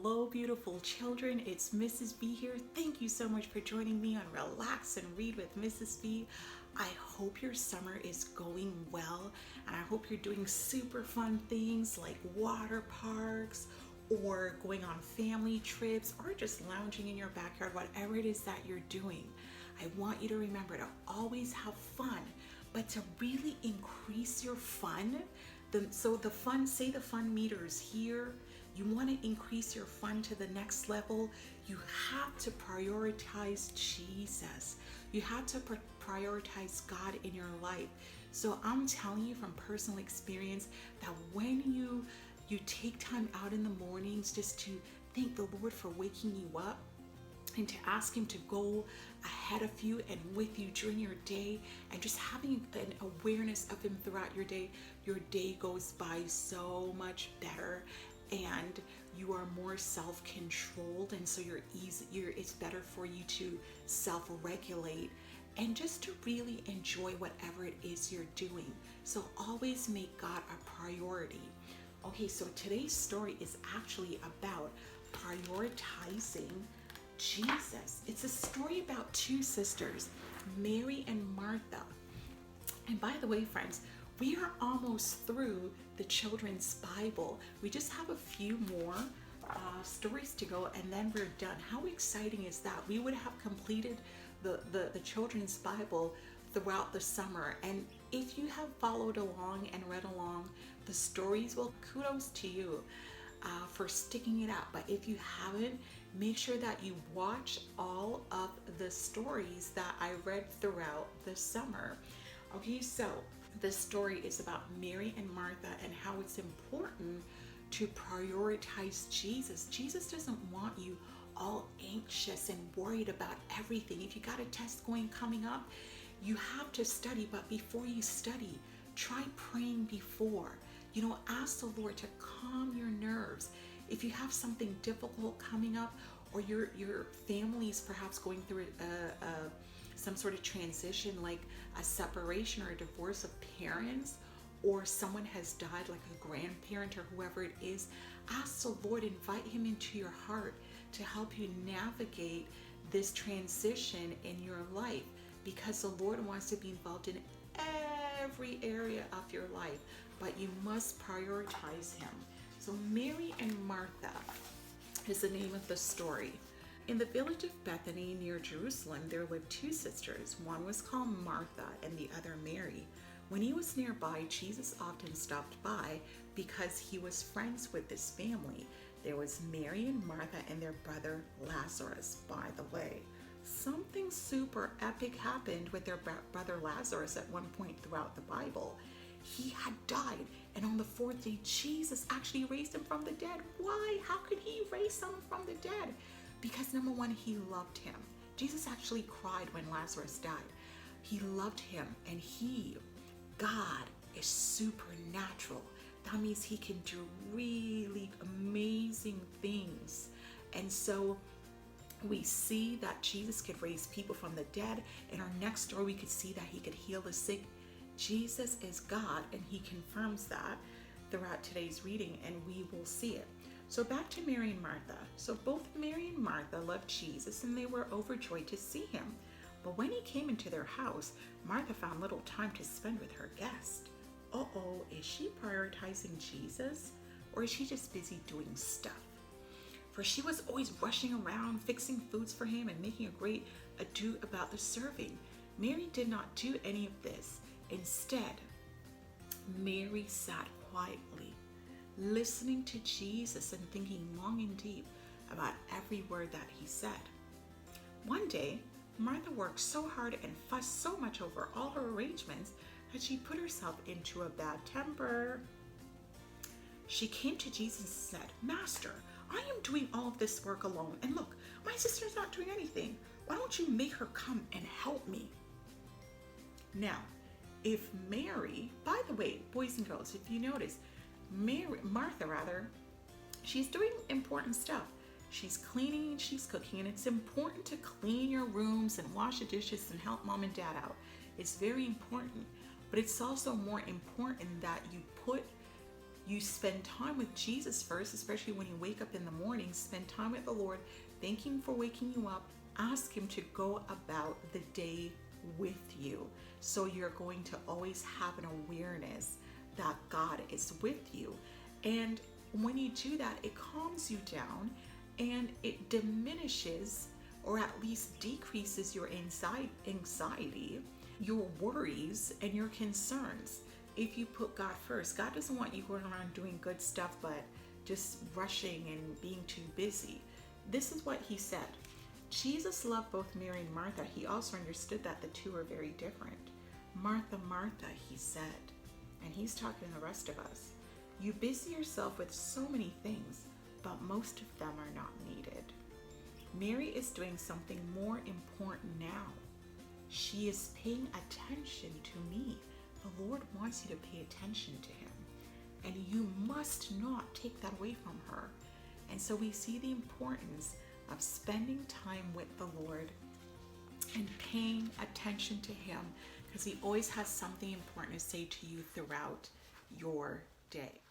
Hello, beautiful children. It's Mrs. B here. Thank you so much for joining me on Relax and Read with Mrs. B. I hope your summer is going well, and I hope you're doing super fun things like water parks or going on family trips or just lounging in your backyard, whatever it is that you're doing. I want you to remember to always have fun, but to really increase your fun. The fun meter is here. You want to increase your fun to the next level. You have to prioritize Jesus. You have to prioritize God in your life. So I'm telling you from personal experience that when you take time out in the mornings just to thank the Lord for waking you up, and to ask Him to go ahead of you and with you during your day, and just having an awareness of Him throughout your day goes by so much better, and you are more self-controlled, and so it's better for you to self-regulate and just to really enjoy whatever it is you're doing. So always make God a priority. Okay, so today's story is actually about prioritizing Jesus. It's a story about two sisters, Mary and Martha. And by the way, friends, we are almost through the children's Bible. We just have a few more stories to go, and then we're done. How exciting is that? We would have completed the children's Bible throughout the summer. And if you have followed along and read along the stories, well, kudos to you for sticking it out. But if you haven't, make sure that you watch all of the stories that I read throughout the summer. Okay, so this story is about Mary and Martha and how it's important to prioritize Jesus. Jesus doesn't want you all anxious and worried about everything. If you got a test coming up, you have to study, but before you study, try praying before. Ask the Lord to calm your nerves. If you have something difficult coming up, or your family's perhaps going through some sort of transition, like a separation or a divorce of parents, or someone has died, like a grandparent or whoever it is, ask the Lord, invite Him into your heart to help you navigate this transition in your life, because the Lord wants to be involved in every area of your life, but you must prioritize Him. So Mary and Martha is the name of the story. In the village of Bethany near Jerusalem, there lived two sisters. One was called Martha and the other Mary. When He was nearby, Jesus often stopped by because He was friends with this family. There was Mary and Martha and their brother Lazarus. By the way, something super epic happened with their brother Lazarus at one point throughout the Bible. He had died, and on the fourth day, Jesus actually raised him from the dead. Why? How could He raise someone from the dead? Because number one, He loved him. Jesus actually cried when Lazarus died. He loved him, and God is supernatural. That means He can do really amazing things. And so we see that Jesus could raise people from the dead. In our next story, we could see that He could heal the sick. Jesus is God, and He confirms that throughout today's reading, and we will see it. So back to Mary and Martha. So both Mary and Martha loved Jesus, and they were overjoyed to see Him. But when He came into their house, Martha found little time to spend with her guest. Is she prioritizing Jesus, or is she just busy doing stuff? For she was always rushing around, fixing foods for Him and making a great ado about the serving. Mary did not do any of this. Instead, Mary sat quietly, listening to Jesus and thinking long and deep about every word that He said. One day, Martha worked so hard and fussed so much over all her arrangements that she put herself into a bad temper. She came to Jesus and said, "Master, I am doing all of this work alone, and look, my sister's not doing anything. Why don't you make her come and help me?" Now, if Mary, by the way, boys and girls, if you notice, Martha, she's doing important stuff. She's cleaning and she's cooking, and it's important to clean your rooms and wash the dishes and help mom and dad out. It's very important, but it's also more important that you put You spend time with Jesus first, especially when you wake up in the morning. Spend time with the Lord, thank Him for waking you up. Ask Him to go about the day with you. So you're going to always have an awareness that God is with you. And when you do that, it calms you down and it diminishes or at least decreases your anxiety, your worries, and your concerns. If you put God first, God doesn't want you going around doing good stuff but just rushing and being too busy. This is what He said. Jesus loved both Mary and Martha. He also understood that the two are very different. Martha, Martha, He said, and He's talking to the rest of us. You busy yourself with so many things, but most of them are not needed. Mary is doing something more important now. She is paying attention to me. The Lord wants you to pay attention to Him, and you must not take that away from her. And so we see the importance of spending time with the Lord and paying attention to Him, because He always has something important to say to you throughout your day.